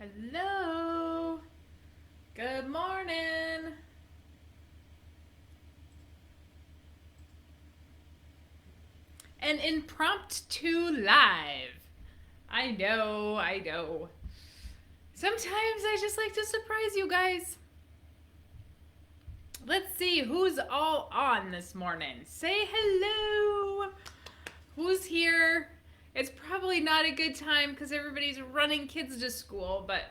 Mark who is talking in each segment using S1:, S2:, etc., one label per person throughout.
S1: Hello. Good morning. An impromptu live. I know. Sometimes I just like to surprise you guys. Let's see who's all on this morning. Say hello. Who's here? It's probably not a good time because everybody's running kids to school, but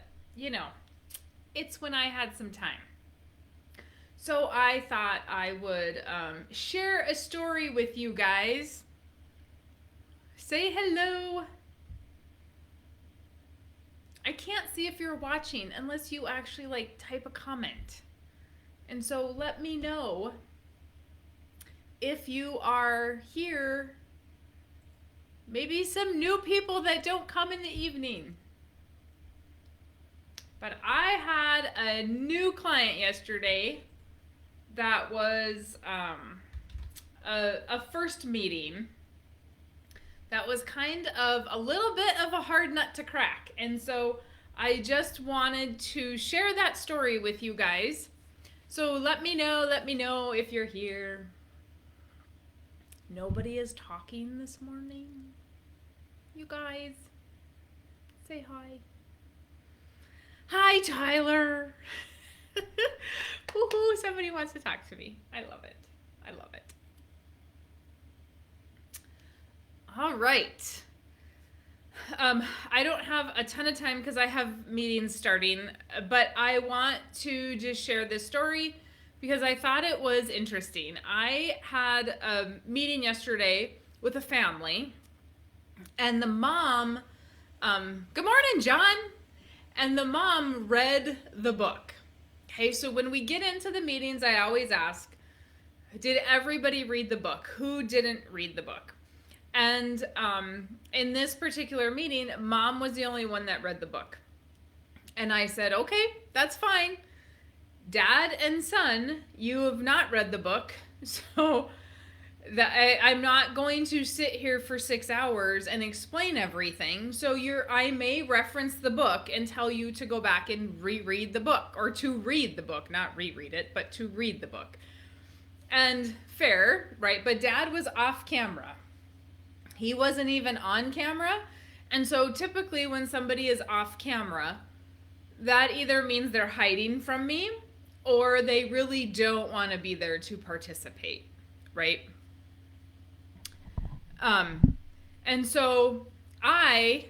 S1: it's when I had some time. So I thought I would share a story with you guys. Say hello. I can't see if you're watching unless you actually type a comment. And so let me know if you are here. Maybe some new people that don't come in the evening. But I had a new client yesterday that was a first meeting that was kind of a little bit of a hard nut to crack. And so I just wanted to share that story with you guys. So let me know if you're here. Nobody is talking this morning. You guys, say hi. Hi, Tyler. Woohoo, somebody wants to talk to me. I love it. All right. I don't have a ton of time because I have meetings starting, but I want to just share this story because I thought it was interesting. I had a meeting yesterday with a family, and the mom, good morning, John. And the mom read the book. Okay, so when we get into the meetings, I always ask, did everybody read the book? Who didn't read the book? And in this particular meeting, mom was the only one that read the book. And I said, okay, that's fine. Dad and son, you have not read the book. So I'm not going to sit here for 6 hours and explain everything. So I may reference the book and tell you to go back and reread the book, or to read the book, not reread it, but to read the book. And fair, right? But Dad was off camera. He wasn't even on camera. And so typically when somebody is off camera, that either means they're hiding from me or they really don't want to be there to participate, right? And so I'm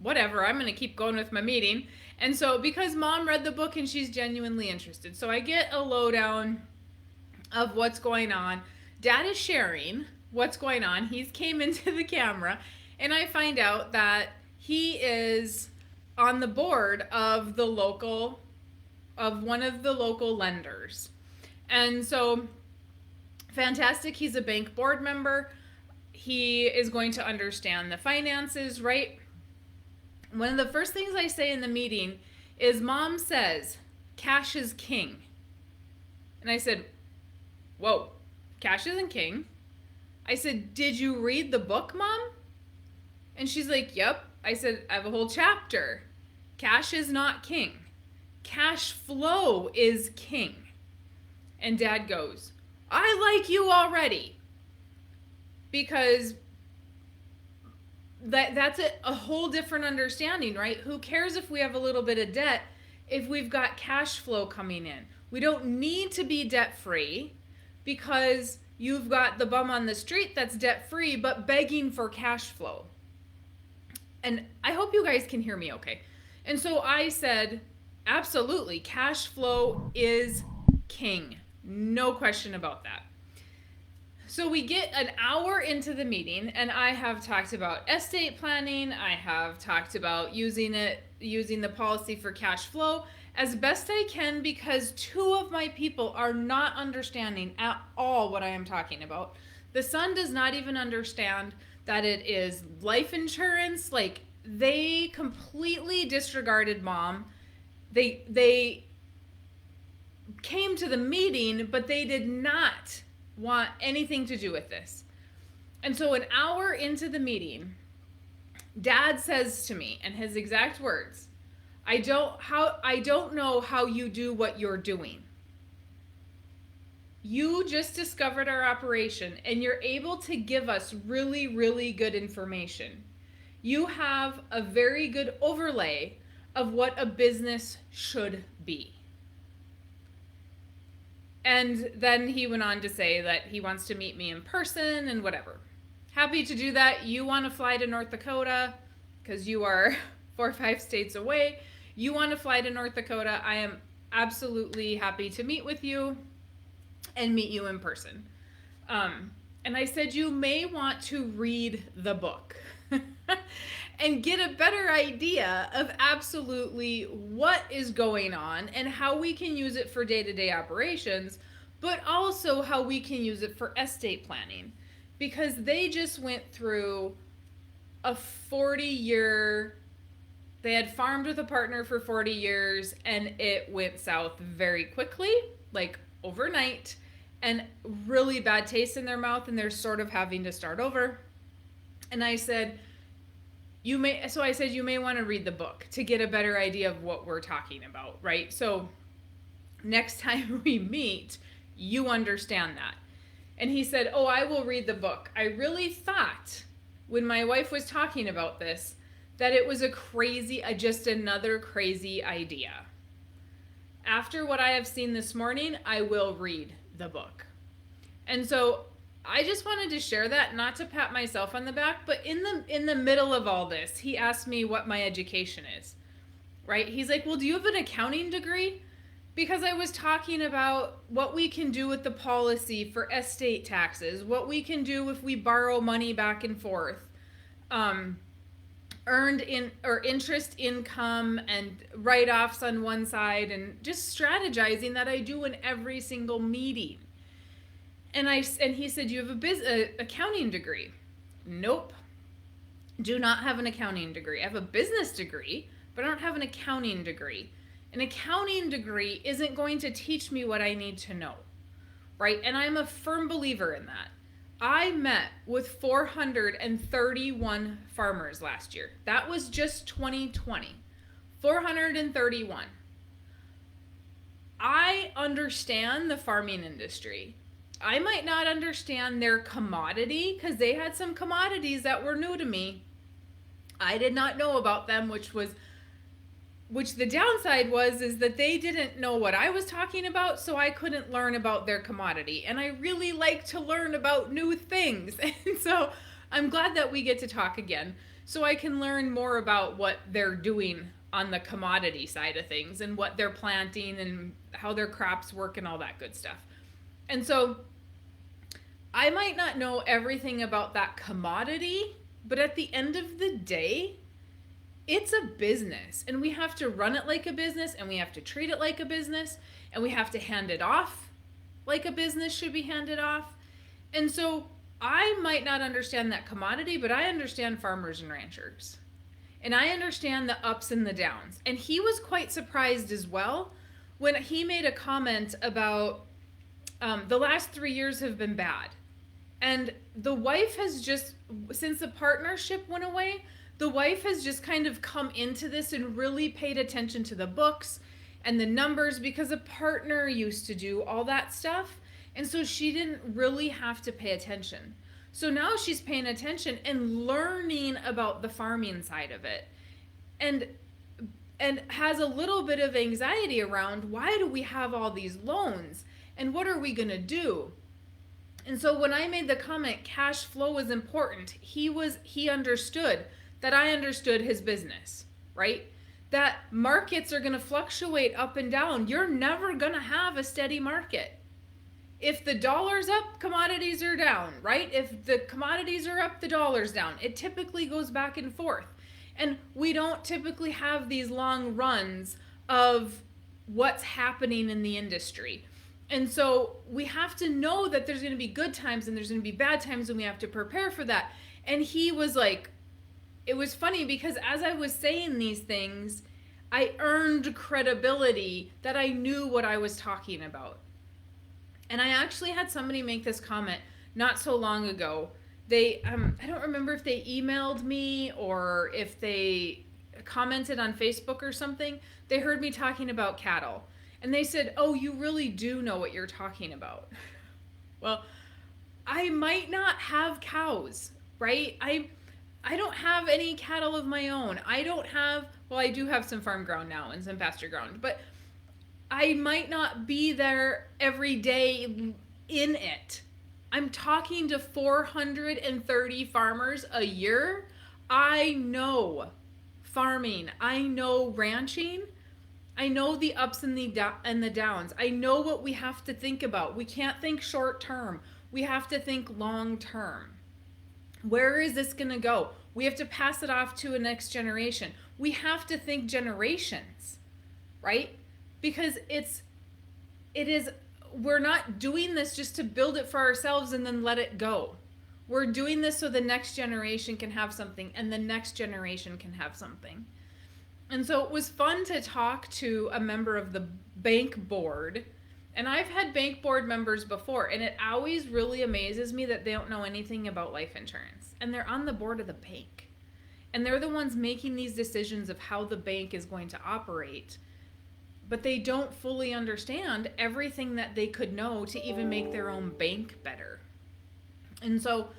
S1: going to keep going with my meeting. And so because mom read the book and she's genuinely interested, so I get a lowdown of what's going on. Dad is sharing what's going on. He's came into the camera, and I find out that he is on the board of one of the local lenders. And so fantastic. He's a bank board member. He is going to understand the finances, right? One of the first things I say in the meeting is mom says, cash is king. And I said, whoa, cash isn't king. I said, did you read the book, Mom? And she's like, yep. I said, I have a whole chapter. Cash is not king. Cash flow is king. And Dad goes, I like you already. Because that's a whole different understanding, right? Who cares if we have a little bit of debt if we've got cash flow coming in? We don't need to be debt-free because you've got the bum on the street that's debt-free but begging for cash flow. And I hope you guys can hear me okay. And so I said, absolutely, cash flow is king. No question about that. So we get an hour into the meeting, and I have talked about estate planning. I have talked about using the policy for cash flow as best I can because two of my people are not understanding at all what I am talking about. The son does not even understand that it is life insurance. Like, they completely disregarded mom. They came to the meeting, but they did not want anything to do with this. And so an hour into the meeting, Dad says to me, and his exact words, I don't know how you do what you're doing. You just discovered our operation and you're able to give us really, really good information. You have a very good overlay of what a business should be. And then he went on to say that he wants to meet me in person and whatever. Happy to do that. You want to fly to North Dakota because you are 4 or 5 states away. You want to fly to North Dakota. I am absolutely happy to meet with you and meet you in person. And I said, you may want to read the book and get a better idea of absolutely what is going on and how we can use it for day-to-day operations, but also how we can use it for estate planning. Because they just went through a 40-year, they had farmed with a partner for 40 years and it went south very quickly, like overnight, and really bad taste in their mouth, and they're sort of having to start over. And I said, you may want to read the book to get a better idea of what we're talking about, right? So next time we meet, you understand that. And he said, oh, I will read the book. I really thought when my wife was talking about this that it was just another crazy idea. After what I have seen this morning, I will read the book. And so I just wanted to share that, not to pat myself on the back, but in the middle of all this, he asked me what my education is, right? He's like, well, do you have an accounting degree? Because I was talking about what we can do with the policy for estate taxes, what we can do if we borrow money back and forth, earned in or interest income and write-offs on one side, and just strategizing that I do in every single meeting. And he said, you have a accounting degree? Nope. Do not have an accounting degree. I have a business degree, but I don't have an accounting degree. An accounting degree isn't going to teach me what I need to know, right? And I'm a firm believer in that. I met with 431 farmers last year. That was just 2020. 431. I understand the farming industry. I might not understand their commodity because they had some commodities that were new to me. I did not know about them, which the downside is that they didn't know what I was talking about, so I couldn't learn about their commodity. And I really like to learn about new things. And so I'm glad that we get to talk again so I can learn more about what they're doing on the commodity side of things and what they're planting and how their crops work and all that good stuff. And so I might not know everything about that commodity, but at the end of the day, it's a business, and we have to run it like a business, and we have to treat it like a business, and we have to hand it off like a business should be handed off. And so I might not understand that commodity, but I understand farmers and ranchers. And I understand the ups and the downs. And he was quite surprised as well when he made a comment about the last 3 years have been bad. And the wife has just, since the partnership went away, the wife has just kind of come into this and really paid attention to the books and the numbers because a partner used to do all that stuff. And so she didn't really have to pay attention. So now she's paying attention and learning about the farming side of it. And has a little bit of anxiety around, why do we have all these loans? And what are we going to do? And so when I made the comment, cash flow is important, he understood that I understood his business, right? That markets are going to fluctuate up and down. You're never going to have a steady market. If the dollar's up, commodities are down, right? If the commodities are up, the dollar's down. It typically goes back and forth. And we don't typically have these long runs of what's happening in the industry. And so we have to know that there's going to be good times and there's going to be bad times, and we have to prepare for that. And he was like, it was funny because as I was saying these things, I earned credibility that I knew what I was talking about. And I actually had somebody make this comment not so long ago. They, I don't remember if they emailed me or if they commented on Facebook or something. They heard me talking about cattle. And they said, "Oh, you really do know what you're talking about." Well, I might not have cows, right? I don't have any cattle of my own. I don't have, well, I do have some farm ground now and some pasture ground, but I might not be there every day in it. I'm talking to 430 farmers a year. I know farming. I know ranching. I know the ups and the downs. I know what we have to think about. We can't think short term. We have to think long term. Where is this going to go? We have to pass it off to a next generation. We have to think generations, right? Because we're not doing this just to build it for ourselves and then let it go. We're doing this so the next generation can have something and the next generation can have something. And so it was fun to talk to a member of the bank board. And I've had bank board members before, and it always really amazes me that they don't know anything about life insurance. And they're on the board of the bank. And they're the ones making these decisions of how the bank is going to operate. But they don't fully understand everything that they could know to even make their own bank better. And so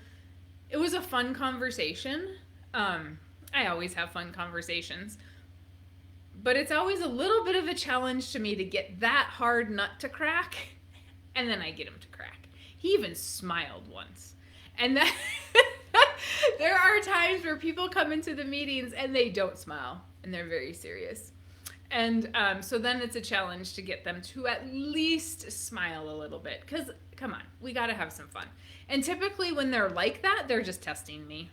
S1: it was a fun conversation. I always have fun conversations. But it's always a little bit of a challenge to me to get that hard nut to crack, and then I get him to crack. He even smiled once. And that there are times where people come into the meetings and they don't smile, and they're very serious. And so then it's a challenge to get them to at least smile a little bit, because, come on, we got to have some fun. And typically when they're like that, they're just testing me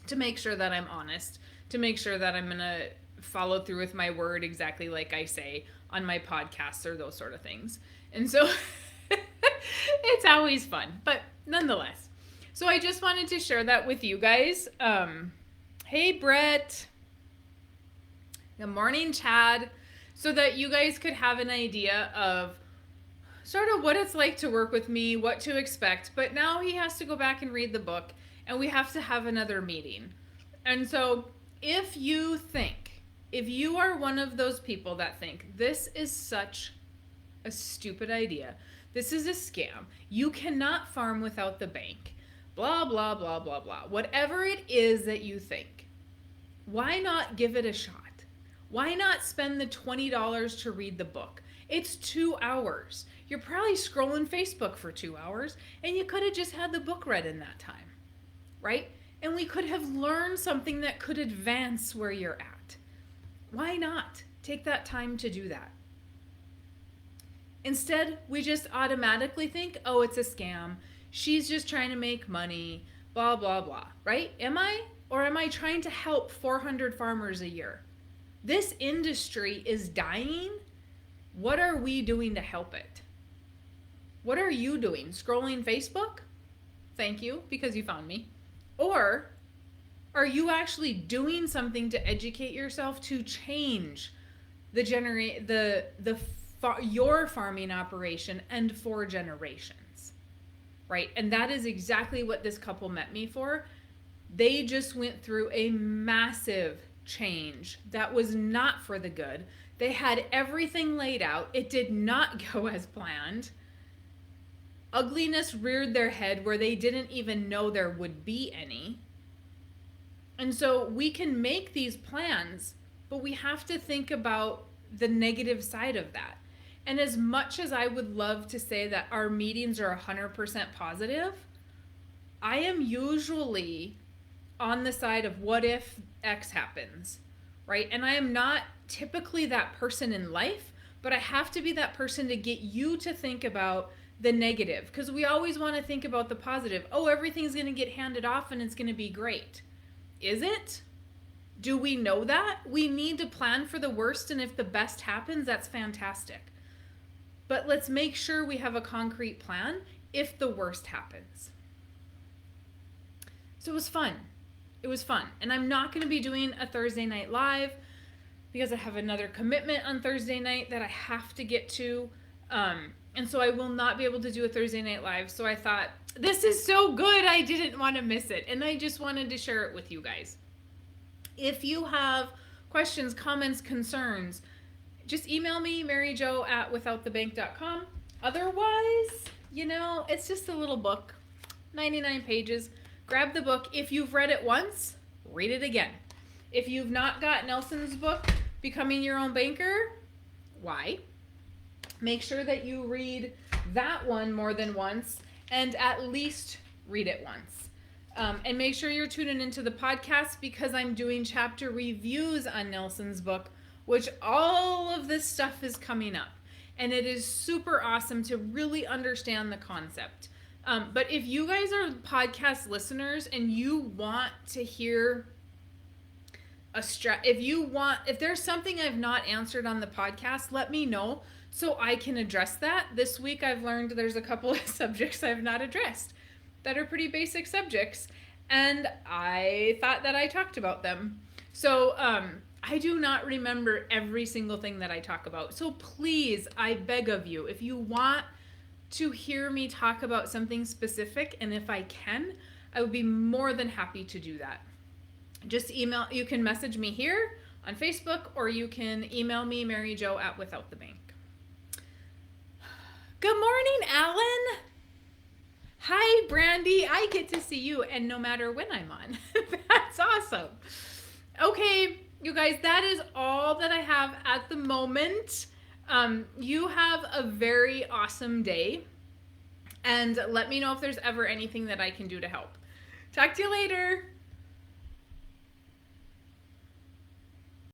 S1: to make sure that I'm honest, to make sure that I'm going to follow through with my word exactly like I say on my podcasts or those sort of things. And so it's always fun, but nonetheless. So I just wanted to share that with you guys. Hey, Brett. Good morning, Chad. So that you guys could have an idea of sort of what it's like to work with me, what to expect. But now he has to go back and read the book, and we have to have another meeting. And so if you are one of those people that think this is such a stupid idea, this is a scam, you cannot farm without the bank, blah, blah, blah, blah, blah, whatever it is that you think, why not give it a shot? Why not spend the $20 to read the book? It's 2 hours. You're probably scrolling Facebook for 2 hours, and you could have just had the book read in that time, right? And we could have learned something that could advance where you're at. Why not take that time to do that? Instead, we just automatically think, oh, it's a scam. She's just trying to make money, blah, blah, blah, right? Am I? Or am I trying to help 400 farmers a year? This industry is dying. What are we doing to help it? What are you doing? Scrolling Facebook? Thank you, because you found me. Or are you actually doing something to educate yourself to change your farming operation and for generations, right? And that is exactly what this couple met me for. They just went through a massive change that was not for the good. They had everything laid out. It did not go as planned. Ugliness reared their head where they didn't even know there would be any. And so we can make these plans, but we have to think about the negative side of that. And as much as I would love to say that our meetings are 100% positive, I am usually on the side of what if X happens, right? And I am not typically that person in life, but I have to be that person to get you to think about the negative, because we always want to think about the positive. Oh, everything's going to get handed off and it's going to be great. Is it? Do we know that? We need to plan for the worst, and if the best happens, that's fantastic. But let's make sure we have a concrete plan if the worst happens. So it was fun. It was fun. And I'm not going to be doing a Thursday night live because I have another commitment on Thursday night that I have to get to. And so I will not be able to do a Thursday night live. So I thought, this is so good, I didn't want to miss it. And I just wanted to share it with you guys. If you have questions, comments, concerns, just email me, maryjo@withoutthebank.com. Otherwise, it's just a little book, 99 pages. Grab the book. If you've read it once, read it again. If you've not got Nelson's book, Becoming Your Own Banker, why? Make sure that you read that one more than once, and at least read it once. And make sure you're tuning into the podcast, because I'm doing chapter reviews on Nelson's book, which all of this stuff is coming up. And it is super awesome to really understand the concept. But if you guys are podcast listeners and you want to hear if there's something I've not answered on the podcast, let me know so I can address that. This week I've learned there's a couple of subjects I've not addressed that are pretty basic subjects, and I thought that I talked about them. So I do not remember every single thing that I talk about. So please, I beg of you, if you want to hear me talk about something specific, and if I can, I would be more than happy to do that. Just email, you can message me here on Facebook, or you can email me, maryjo@withoutthebank. Good morning, Alan. Hi, Brandy. I get to see you, and no matter when I'm on. That's awesome. Okay, you guys, that is all that I have at the moment. You have a very awesome day, and let me know if there's ever anything that I can do to help. Talk to you later.